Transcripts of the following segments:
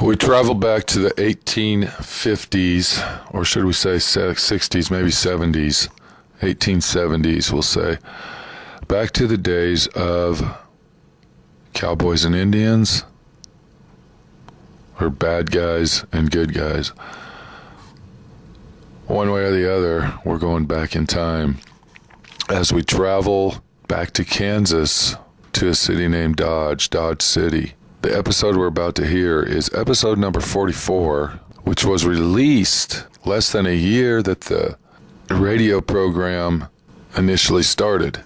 We travel back to the 1850s, or should we say 60s, maybe 70s, 1870s, we'll say. Back to the days of cowboys and Indians, or bad guys and good guys. One way or the other, we're going back in time as we travel back to Kansas to a city named Dodge City. The episode we're about to hear is episode number 44, which was released less than a year that the radio program initially started.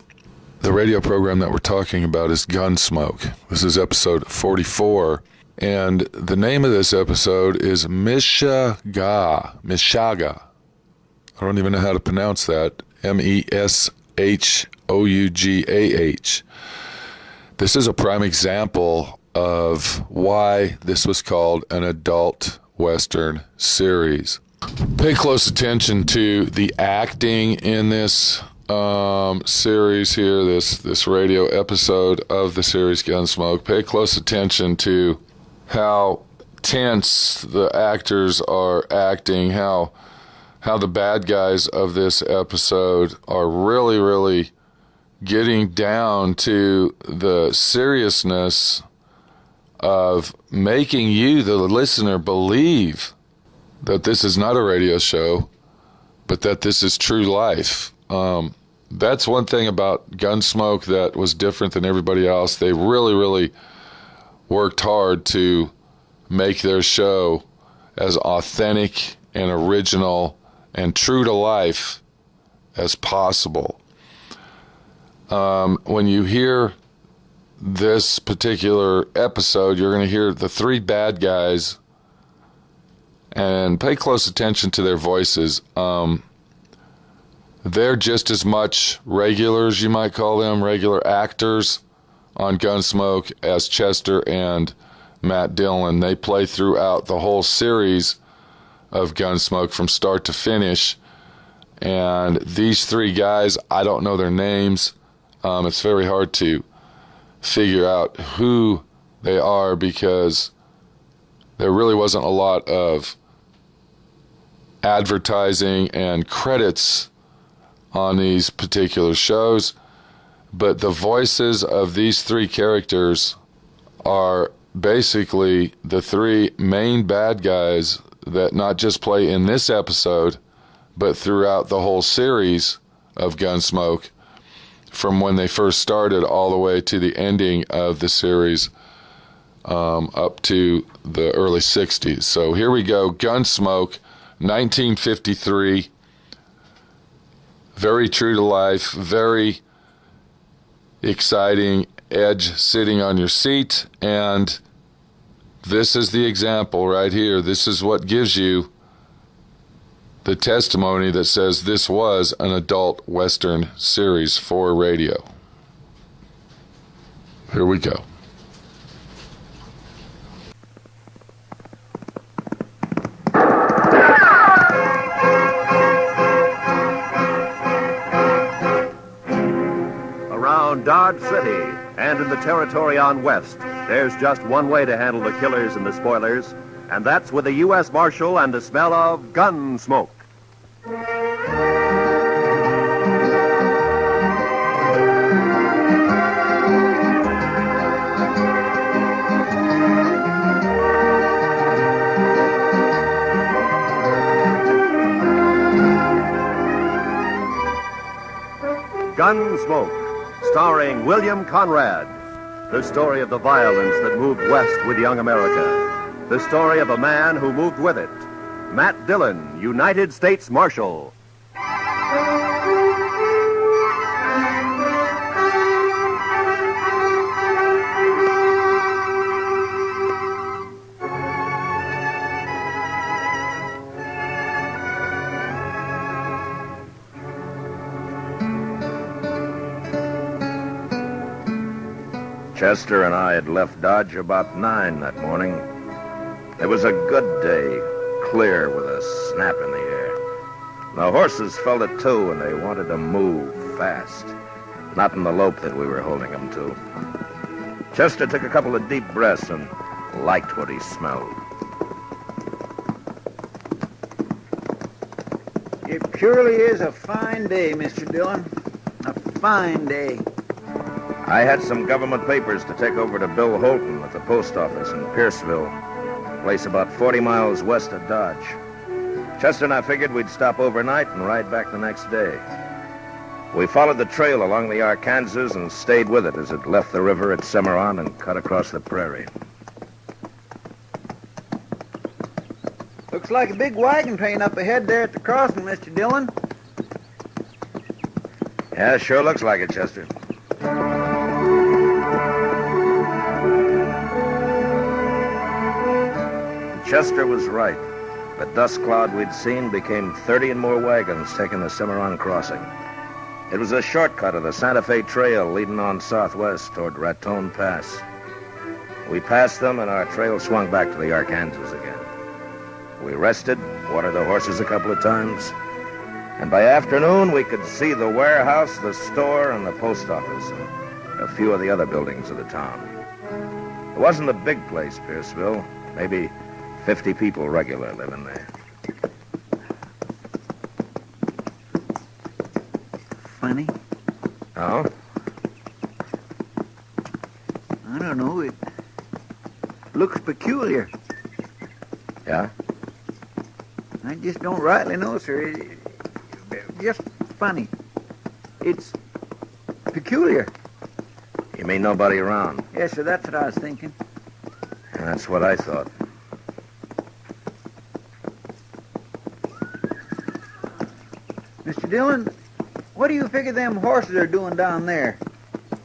The radio program that we're talking about is Gunsmoke. This is episode 44, and the name of this episode is Meshougah. I don't even know how to pronounce that. Meshougah. This is a prime example of why this was called an adult Western series. Pay close attention to the acting in this series here, this radio episode of the series Gunsmoke. Pay close attention to how tense the actors are acting, how the bad guys of this episode are really, really getting down to the seriousness of making you, the listener, believe that this is not a radio show, but that this is true life. That's one thing about Gunsmoke that was different than everybody else. They really, really worked hard to make their show as authentic and original and true to life as possible. When you hear this particular episode, you're going to hear the three bad guys, and pay close attention to their voices. They're just as much regulars, you might call them, regular actors on Gunsmoke as Chester and Mat Dillon. They play throughout the whole series of Gunsmoke from start to finish. And these three guys, I don't know their names. It's very hard to figure out who they are because there really wasn't a lot of advertising and credits on these particular shows, but the voices of these three characters are basically the three main bad guys that not just play in this episode, but throughout the whole series of Gunsmoke, from when they first started all the way to the ending of the series, up to the early 60s. So here we go, Gunsmoke, 1953. Very true to life, very exciting, edge sitting on your seat, and this is the example right here. This is what gives you the testimony that says this was an adult Western series for radio. Here we go. Around Dodge City and in the territory on west, there's just one way to handle the killers and the spoilers, and that's with a U.S. Marshal and the smell of Gunsmoke. Gunsmoke, starring William Conrad. The story of the violence that moved west with young America. The story of a man who moved with it. Mat Dillon, United States Marshal. Chester and I had left Dodge about 9 that morning. It was a good day, clear with a snap in the air. The horses felt it too, and they wanted to move fast. Not in the lope that we were holding them to. Chester took a couple of deep breaths and liked what he smelled. It surely is a fine day, Mr. Dillon. A fine day. I had some government papers to take over to Bill Holton at the post office in Pierceville, a place about 40 miles west of Dodge. Chester and I figured we'd stop overnight and ride back the next day. We followed the trail along the Arkansas and stayed with it as it left the river at Cimarron and cut across the prairie. Looks like a big wagon train up ahead there at the crossing, Mr. Dillon. Yeah, sure looks like it, Chester. Chester was right. The dust cloud we'd seen became 30 and more wagons taking the Cimarron crossing. It was a shortcut of the Santa Fe Trail leading on southwest toward Raton Pass. We passed them and our trail swung back to the Arkansas again. We rested, watered the horses a couple of times, and by afternoon we could see the warehouse, the store, and the post office, and a few of the other buildings of the town. It wasn't a big place, Pierceville. Maybe 50 people regular living there. Funny. Oh? I don't know. It looks peculiar. Yeah? I just don't rightly know, sir. It's just funny. It's peculiar. You mean nobody around? Yes, sir, that's what I was thinking. That's what I thought. Mr. Dillon, what do you figure them horses are doing down there?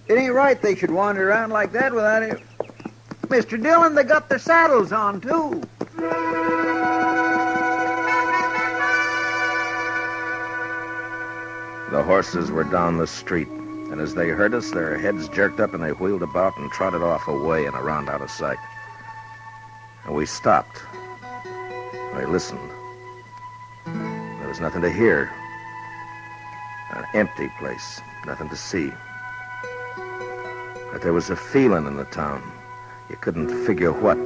It ain't right they should wander around like that without it. Mr. Dillon, they got their saddles on, too. The horses were down the street, and as they heard us, their heads jerked up and they wheeled about and trotted off away and around out of sight. And we stopped. I listened. There was nothing to hear. An empty place, nothing to see. But there was a feeling in the town. You couldn't figure what.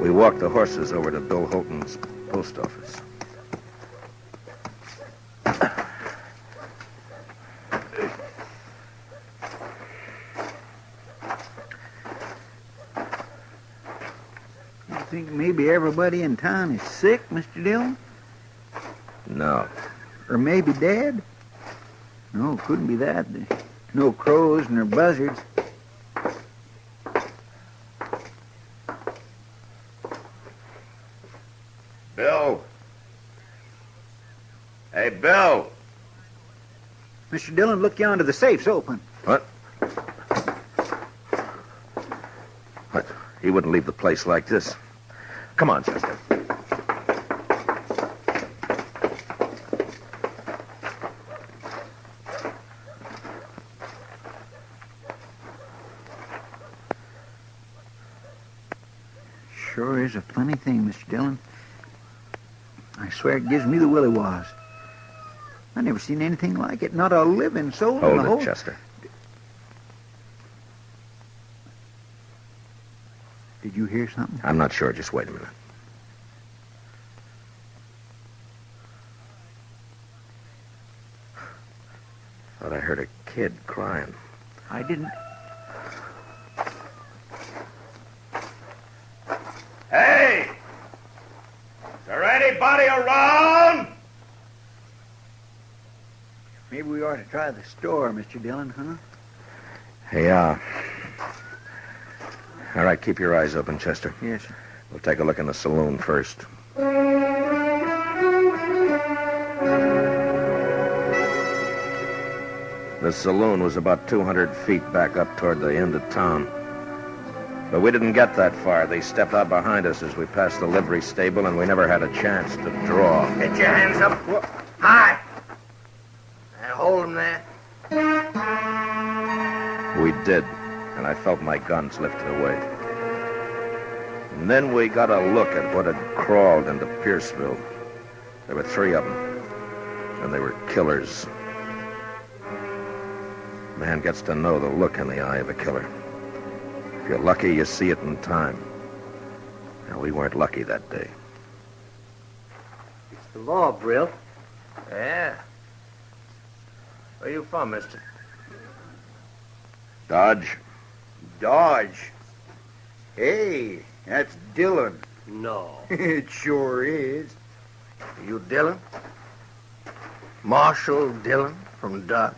We walked the horses over to Bill Holton's post office. You think maybe everybody in town is sick, Mr. Dillon? No. Or maybe dead? No, couldn't be that. There's no crows nor buzzards. Bill. Hey, Bill. Mr. Dillon, look yonder. The safe's open. What? What? He wouldn't leave the place like this. Come on, Chester. Sure is a funny thing, Mr. Dillon. I swear it gives me the willy-was. I never seen anything like it. Not a living soul in the Hold whole... it, Chester. Did you hear something? I'm not sure. Just wait a minute. Thought I heard a kid crying. I didn't. Hey! Is there anybody around? Maybe we ought to try the store, Mr. Dillon, huh? Hey, all right, keep your eyes open, Chester. Yes, sir. We'll take a look in the saloon first. The saloon was about 200 feet back up toward the end of town. But we didn't get that far. They stepped out behind us as we passed the livery stable, and we never had a chance to draw. Get your hands up. High. And hold them there. We did, and I felt my guns lifted away. And then we got a look at what had crawled into Pierceville. There were 3 of them, and they were killers. Man gets to know the look in the eye of a killer. If you're lucky, you see it in time. Now, we weren't lucky that day. It's the law, Brill. Yeah. Where you from, mister? Dodge. Dodge. Hey, that's Dillon. No. It sure is. You Dillon? Marshal Dillon from Dodge?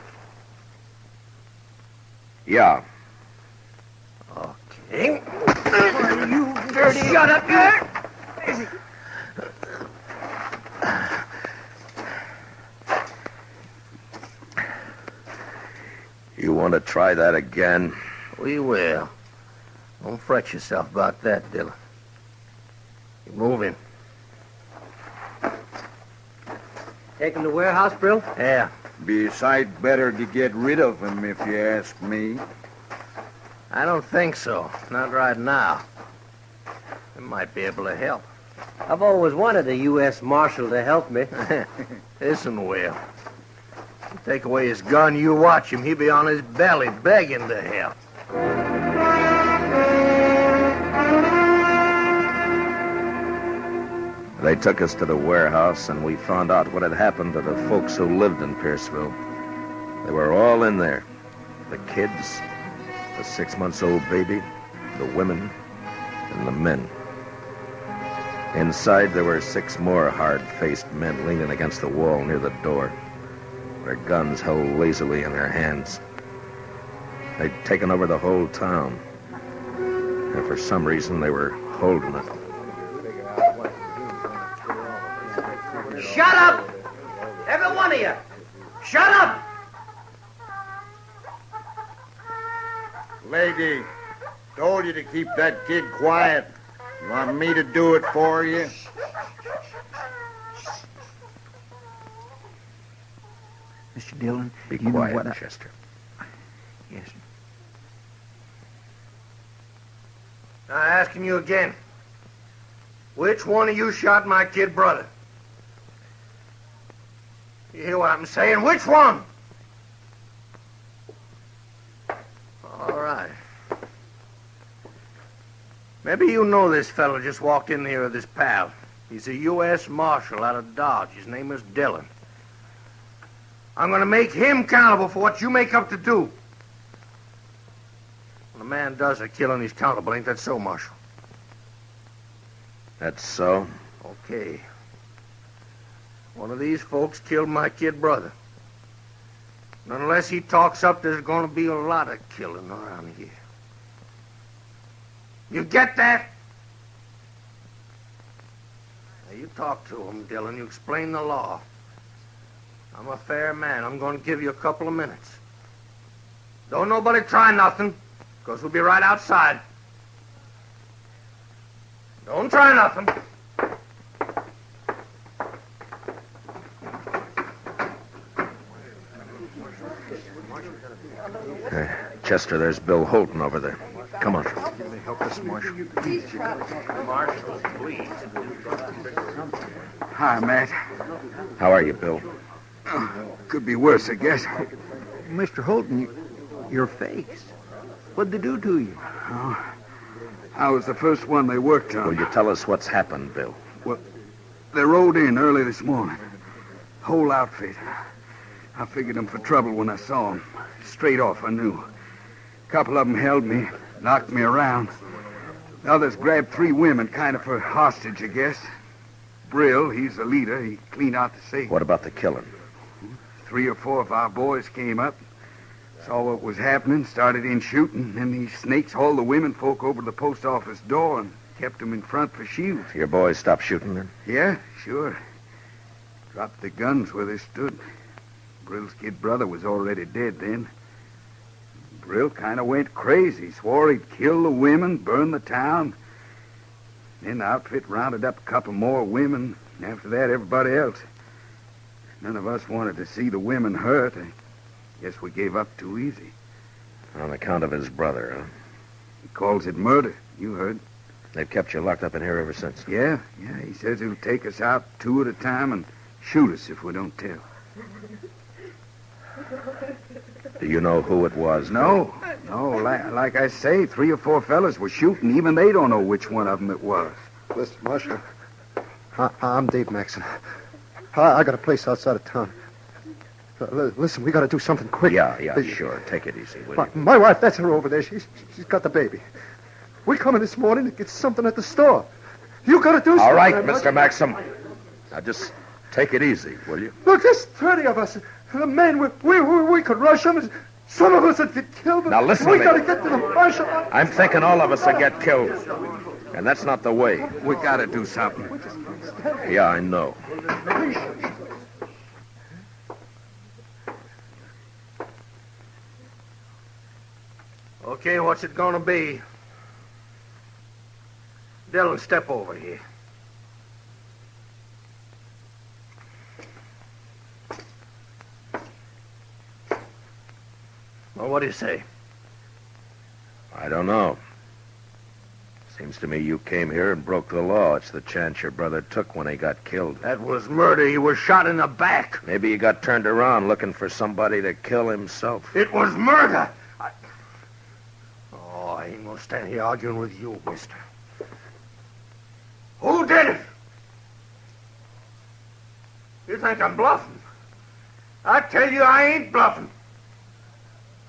Yeah. Okay. You dirty... Shut up, you! You want to try that again? We will. Don't fret yourself about that, Dillon. Keep moving. Take him to warehouse, Brill? Yeah. Be a sight better to get rid of him, if you ask me. I don't think so. Not right now. We might be able to help. I've always wanted a U.S. Marshal to help me. Listen, Will. You take away his gun, you watch him. He'll be on his belly begging to help. They took us to the warehouse, and we found out what had happened to the folks who lived in Pierceville. They were all in there. The kids, the 6-month-old baby, the women, and the men. Inside, there were 6 more hard-faced men leaning against the wall near the door, their guns held lazily in their hands. They'd taken over the whole town, and for some reason, they were holding it. Shut up! Every one of you! Shut up! Lady, told you to keep that kid quiet. You want me to do it for you? Mr. Dillon, Be you quiet, know what Chester. Yes, sir. Now, asking you again. Which one of you shot my kid brother? You hear what I'm saying? Which one? All right. Maybe you know this fellow just walked in here with his pal. He's a U.S. Marshal out of Dodge. His name is Dillon. I'm going to make him accountable for what you make up to do. When a man does a killing, he's accountable. Ain't that so, Marshal? That's so? Okay. One of these folks killed my kid brother. And unless he talks up, there's going to be a lot of killing around here. You get that? Now, you talk to him, Dillon. You explain the law. I'm a fair man. I'm going to give you a couple of minutes. Don't nobody try nothing, because we'll be right outside. Don't try nothing. Chester, there's Bill Holton over there. Come on. Help us, Marshal. Marshal, please. Hi, Matt. How are you, Bill? Could be worse, I guess. Mr. Holton, your face. What'd they do to you? Oh, I was the first one they worked on. Will you tell us what's happened, Bill? They rode in early this morning. Whole outfit. I figured them for trouble when I saw them. Straight off, I knew. A couple of them held me, knocked me around. The others grabbed 3 women, kind of for hostage, I guess. Brill, he's the leader. He cleaned out the safe. What about the killing? 3 or 4 of our boys came up, saw what was happening, started in shooting, and these snakes hauled the women folk over to the post office door and kept them in front for shields. Your boys stopped shooting then? Yeah, sure. Dropped the guns where they stood. Brill's kid brother was already dead then. Brill kind of went crazy, swore he'd kill the women, burn the town. Then the outfit rounded up a couple more women, and after that, everybody else. None of us wanted to see the women hurt. I guess we gave up too easy. On account of his brother, huh? He calls it murder. You heard. They've kept you locked up in here ever since. Yeah. He says he'll take us out 2 at a time and shoot us if we don't tell. Do you know who it was? No. Like I say, 3 or 4 fellas were shooting. Even they don't know which one of them it was. Listen, Marshal, I'm Dave Maxon. I got a place outside of town. Listen, we got to do something quick. Yeah, sure. Take it easy, will you? My wife, that's her over there. She's got the baby. We come in this morning to get something at the store. You got to do something. All right, Mr. Maxim. Now just take it easy, will you? Look, there's 30 of us. The men, we could rush them. Some of us would get killed. Now listen to we me. got to get to the marshal. I'm thinking all of us will get killed. And that's not the way. We got to do something. Yeah, I know. Okay, what's it gonna be? Dillon, step over here. Well, what do you say? I don't know. Seems to me you came here and broke the law. It's the chance your brother took when he got killed. That was murder. He was shot in the back. Maybe he got turned around looking for somebody to kill himself. It was murder. I ain't gonna stand here arguing with you, mister. Who did it? You think I'm bluffing? I tell you I ain't bluffing.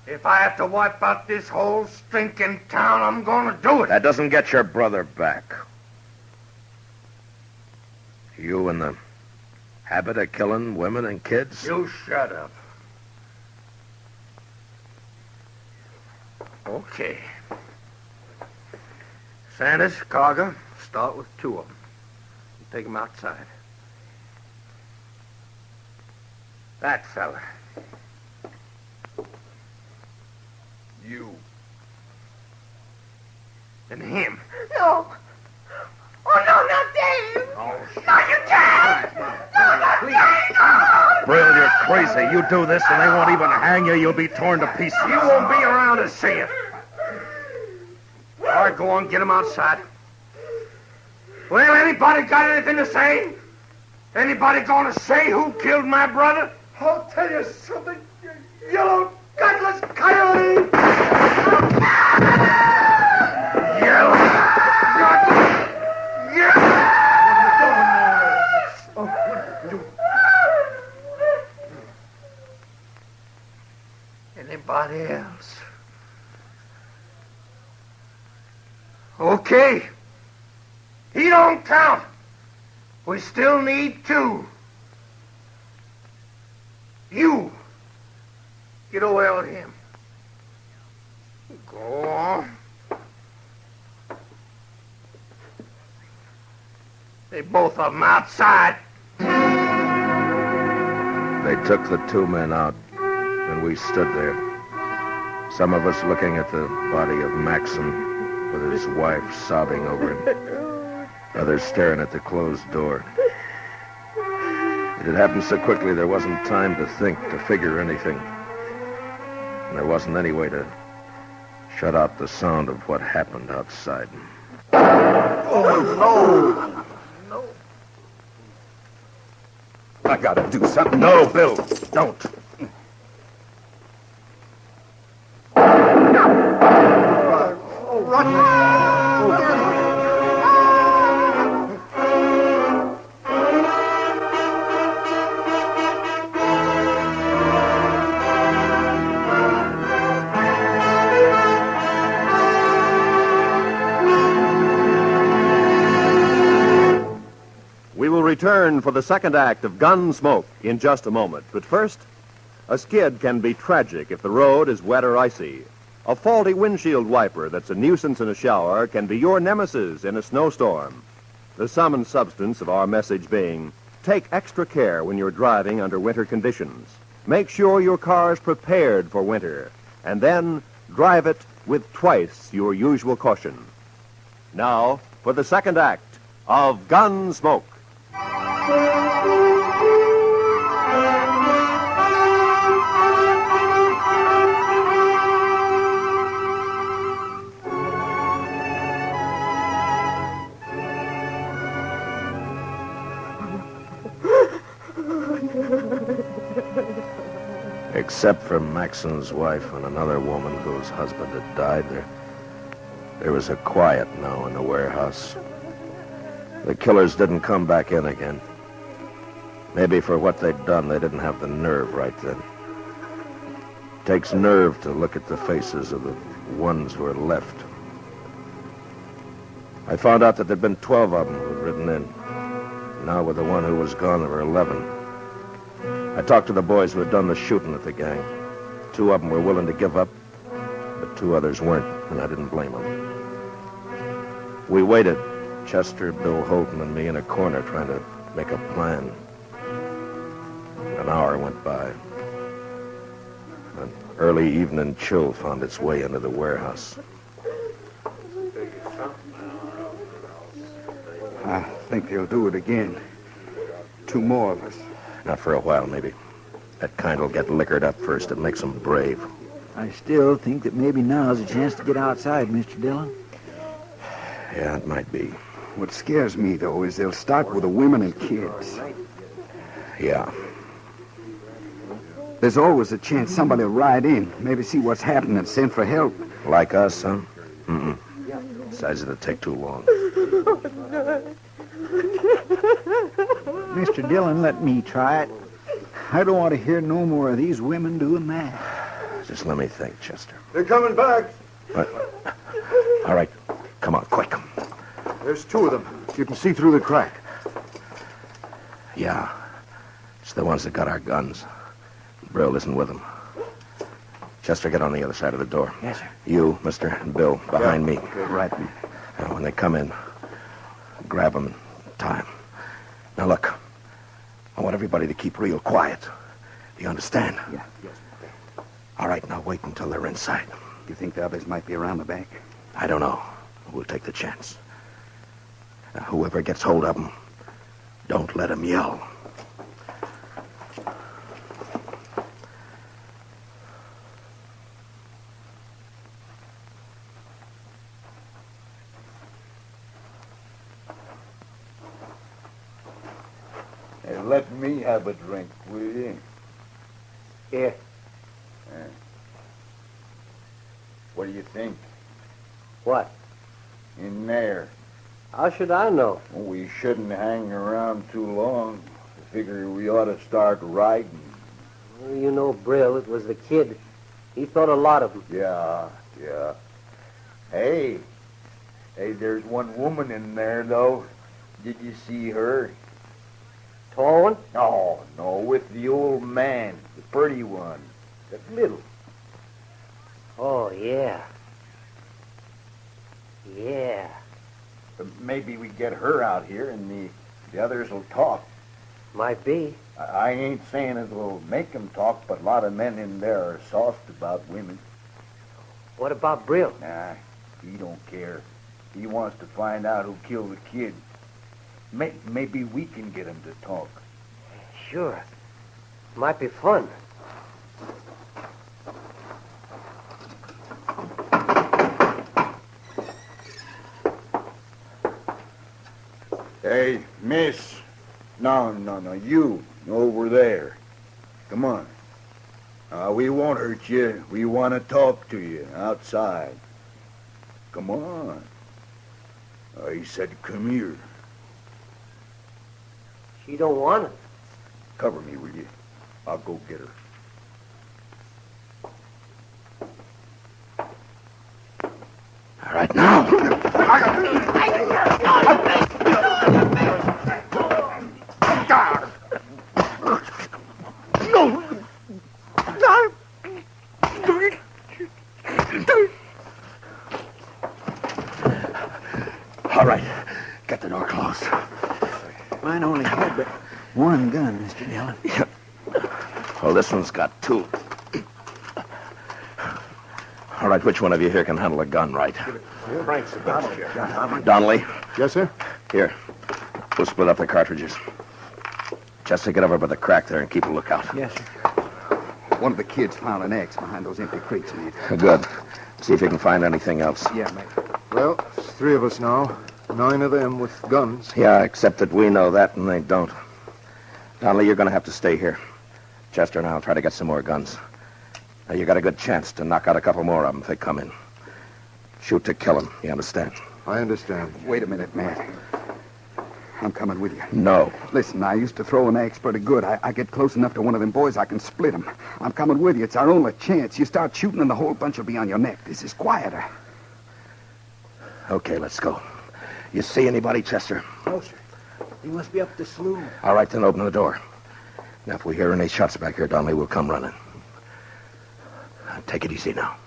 If I have to wipe out this whole stinking town, I'm gonna do it. That doesn't get your brother back. You in the habit of killing women and kids? You shut up. Okay. Sanders, Carger, start with 2 of them. Take them outside. That fella. You. And him. No. Oh, no, not Dave. Oh, No, you can't. No, not Dave. No. Brill, you're crazy. You do this and they won't even hang you. You'll be torn to pieces. You won't be around to see it. All right, go on, get him outside. Well, anybody got anything to say? Anybody gonna say who killed my brother? I'll tell you something, you yellow, gutless coyote! Yellow, gutless, Anybody else? Okay. He don't count. We still need 2. You. Get away with him. Go on. They both of them outside. They took the 2 men out, and we stood there. Some of us looking at the body of Maxim with his wife sobbing over him. Others staring at the closed door. It had happened so quickly there wasn't time to think, to figure anything. And there wasn't any way to shut out the sound of what happened outside. Oh, no. I gotta do something. No, Bill, don't. We will return for the second act of Gunsmoke in just a moment. But first, a skid can be tragic if the road is wet or icy. A faulty windshield wiper that's a nuisance in a shower can be your nemesis in a snowstorm. The sum and substance of our message being, take extra care when you're driving under winter conditions. Make sure your car's prepared for winter, and then drive it with twice your usual caution. Now, for the second act of Gunsmoke. Except for Maxon's wife and another woman whose husband had died, there was a quiet now in the warehouse. The killers didn't come back in again. Maybe for what they'd done, they didn't have the nerve right then. Takes nerve to look at the faces of the ones who are left. I found out that there'd been 12 of them who'd ridden in. Now with the one who was gone, there were 11. I talked to the boys who had done the shooting at the gang. 2 of them were willing to give up, but 2 others weren't, and I didn't blame them. We waited, Chester, Bill Holton, and me in a corner trying to make a plan. An hour went by. An early evening chill found its way into the warehouse. I think they'll do it again. 2 more of us. Not for a while, maybe. That kind will get liquored up first. It makes them brave. I still think that maybe now's a chance to get outside, Mr. Dillon. Yeah, it might be. What scares me, though, is they'll start with the women and kids. Yeah. There's always a chance somebody will ride in, maybe see what's happening and send for help. Like us, huh? Mm-mm. Besides, it'll take too long. Mr. Dillon, let me try it. I don't want to hear no more of these women doing that. Just let me think, Chester. They're coming back. All right. Come on, quick. There's 2 of them. You can see through the crack. Yeah. It's the ones that got our guns. Brill isn't with them. Chester, get on the other side of the door. Yes, sir. You, mister, and Bill, behind me. Okay, right, me. Now, when they come in, grab them in time. Now, look. I want everybody to keep real quiet. Do you understand? Yeah. Yes. All right, now wait until they're inside. You think the others might be around the back? I don't know. We'll take the chance. Now, whoever gets hold of them, don't let them yell. Hey, let me have a drink, will you? Here. What do you think? What? In there. How should I know? Well, we shouldn't hang around too long. I figure we ought to start riding. Well, you know Brill. It was the kid. He thought a lot of them. Yeah. Hey, there's one woman in there, though. Did you see her? Tall one? Oh, no, with the old man, the pretty one, the little. Oh, yeah. Yeah. Maybe we get her out here and the others will talk. Might be. I ain't saying it will make them talk, but a lot of men in there are soft about women. What about Brill? Nah, he don't care. He wants to find out who killed the kid. Maybe we can get him to talk. Sure. Might be fun. Hey, miss. No, you. Over there. Come on. We won't hurt you. We want to talk to you outside. Come on. He said come here. She don't want it. Cover me, will you? I'll go get her. All right, now. All right, get the door closed. Mine only had but 1 gun, Mr. Dillon. Well, this one's got 2. All right, which one of you here can handle a gun right? Frank's about Donnelly? Yes, sir? Here. We'll split up the cartridges. Chester, get over by the crack there and keep a lookout. Yes, sir. One of the kids found an axe behind those empty crates, mate. Good. See if you can find anything else. Yeah, mate. Well, it's 3 of us now. 9 of them with guns. Yeah, except that we know that and they don't. Donnelly, you're going to have to stay here. Chester and I'll try to get some more guns. Now, you got a good chance to knock out a couple more of them if they come in. Shoot to kill them, you understand? I understand. Wait a minute, Matt. I'm coming with you. No. Listen, I used to throw an axe pretty good. I get close enough to one of them boys, I can split him. I'm coming with you. It's our only chance. You start shooting and the whole bunch will be on your neck. This is quieter. Okay, let's go. You see anybody, Chester? No, sir. He must be up the slough. All right, then open the door. Now, if we hear any shots back here, Donnelly, we'll come running. Take it easy now.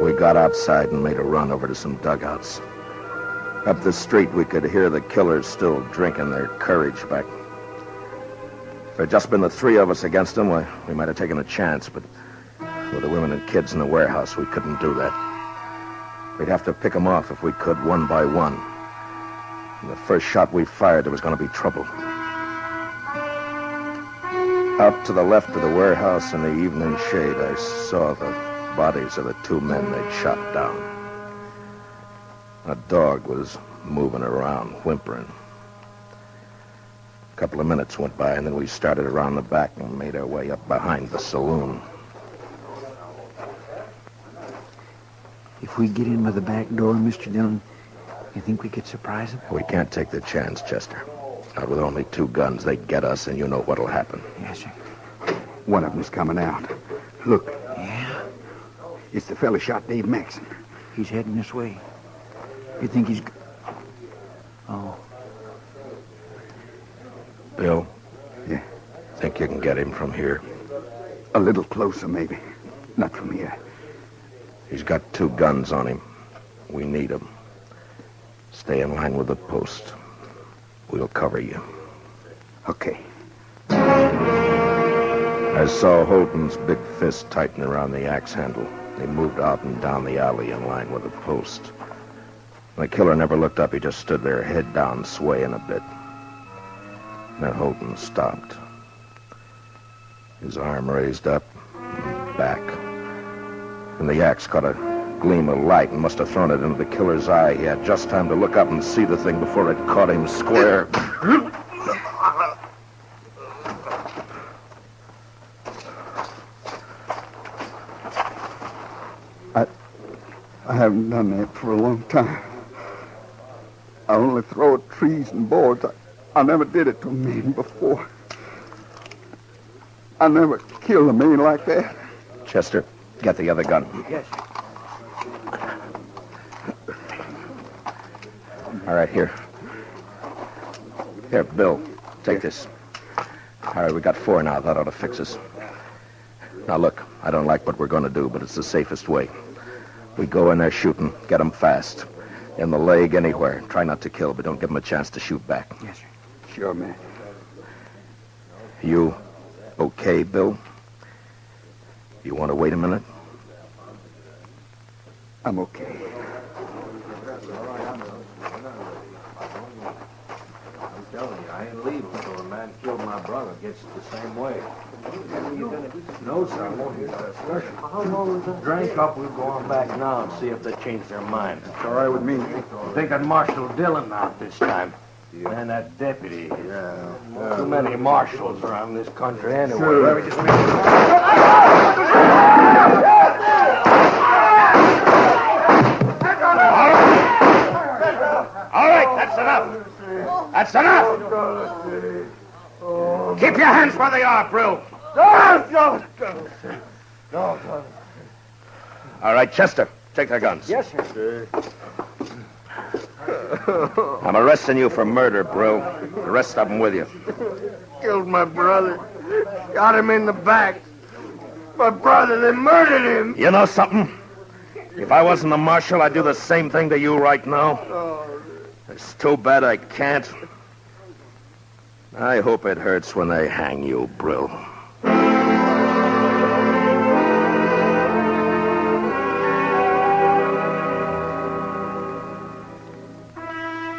We got outside and made a run over to some dugouts. Up the street, we could hear the killers still drinking their courage back. If it had just been the three of us against them, we might have taken a chance, but with the women and kids in the warehouse, we couldn't do that. We'd have to pick them off if we could, one by one. And the first shot we fired, there was going to be trouble. Out to the left of the warehouse in the evening shade, I saw the bodies of the two men they'd shot down. A dog was moving around, whimpering. A couple of minutes went by, and then we started around the back and made our way up behind the saloon. If we get in by the back door, Mr. Dillon, you think we could surprise them? We can't take the chance, Chester. Not with only two guns. They'd get us, and you know what'll happen. Yes, sir. One of them's coming out. Look. Yeah? It's the fella shot Dave Maxon. He's heading this way. You think he's... Oh. Bill? Yeah? Think you can get him from here? A little closer, maybe. Not from here. He's got two guns on him. We need them. Stay in line with the post. We'll cover you. Okay. I saw Holton's big fist tighten around the axe handle. He moved out and down the alley in line with the post. The killer never looked up. He just stood there, head down, swaying a bit. Then Holton stopped. His arm raised up and back. And the axe caught a gleam of light and must have thrown it into the killer's eye. He had just time to look up and see the thing before it caught him square. I haven't done that for a long time. I only throw at trees and boards. I never did it to a man before. I never killed a man like that. Chester, get the other gun. Yes. All right, here. Here, Bill, take this. All right, we got 4 now. That ought to fix us. Now, look, I don't like what we're going to do, but it's the safest way. We go in there shooting, get them fast. In the leg, anywhere. Try not to kill, but don't give them a chance to shoot back. Yes, sir. Sure, man. You okay, Bill? You want to wait a minute? I'm okay. I'm telling you, I ain't leaving until a man killed my brother gets it the same way. No, sir, I won't hear that. How long is that? Drink up, we'll go on back now and see if they change their mind. It's all right with me. They got Marshal Dillon out this time. And that deputy. Too many marshals around this country anyway. Sure. All right, that's enough. That's enough. Keep your hands where they are, Brill. All right, Chester, take their guns. Yes, sir. I'm arresting you for murder, Brill. The rest of them with you. Killed my brother. Got him in the back. My brother, they murdered him. You know something? If I wasn't a marshal, I'd do the same thing to you right now. It's too bad I can't. I hope it hurts when they hang you, Brill.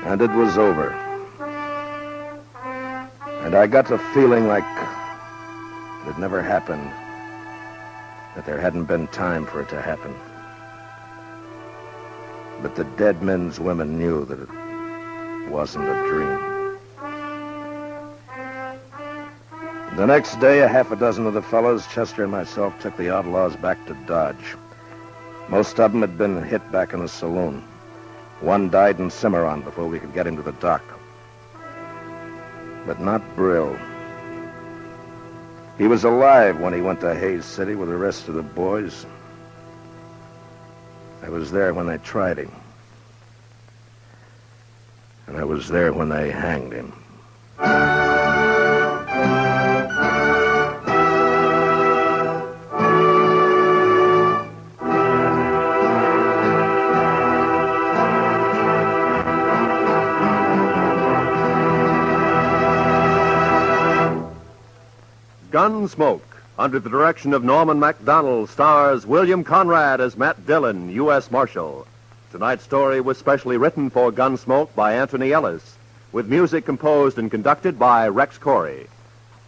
And it was over. And I got the feeling like it never happened, that there hadn't been time for it to happen. But the dead men's women knew that it wasn't a dream. The next day, a half a dozen of the fellows, Chester and myself, took the outlaws back to Dodge. Most of them had been hit back in the saloon. One died in Cimarron before we could get him to the dock. But not Brill. He was alive when he went to Hayes City with the rest of the boys. I was there when they tried him. And I was there when they hanged him. Gunsmoke, under the direction of Norman MacDonald, stars William Conrad as Mat Dillon, U.S. Marshal. Tonight's story was specially written for Gunsmoke by Anthony Ellis, with music composed and conducted by Rex Corey.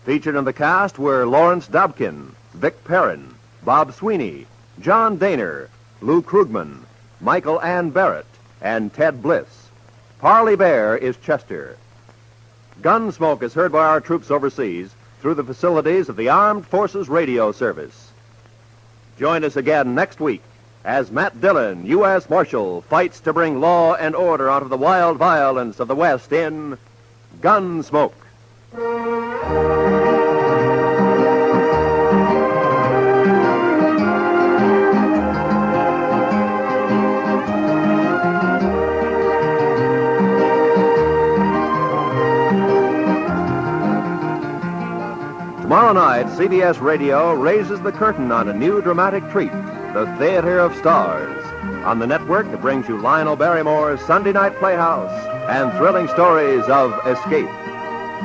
Featured in the cast were Lawrence Dobkin, Vic Perrin, Bob Sweeney, John Daner, Lou Krugman, Michael Ann Barrett, and Ted Bliss. Parley Bear is Chester. Gunsmoke is heard by our troops overseas through the facilities of the Armed Forces Radio Service. Join us again next week as Mat Dillon, U.S. Marshal, fights to bring law and order out of the wild violence of the West in Gunsmoke. Tomorrow night, CBS Radio raises the curtain on a new dramatic treat, The Theater of Stars, on the network that brings you Lionel Barrymore's Sunday Night Playhouse and thrilling stories of escape.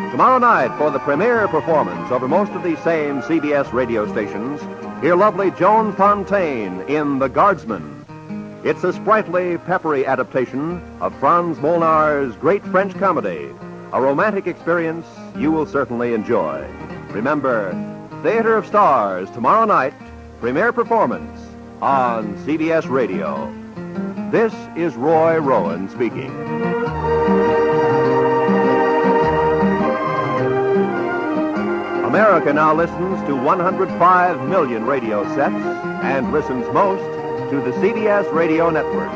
Tomorrow night, for the premiere performance over most of these same CBS radio stations, hear lovely Joan Fontaine in The Guardsman. It's a sprightly, peppery adaptation of Franz Molnar's great French comedy, a romantic experience you will certainly enjoy. Remember, Theater of Stars, tomorrow night, premiere performance on CBS Radio. This is Roy Rowan speaking. America now listens to 105 million radio sets and listens most to the CBS Radio Network.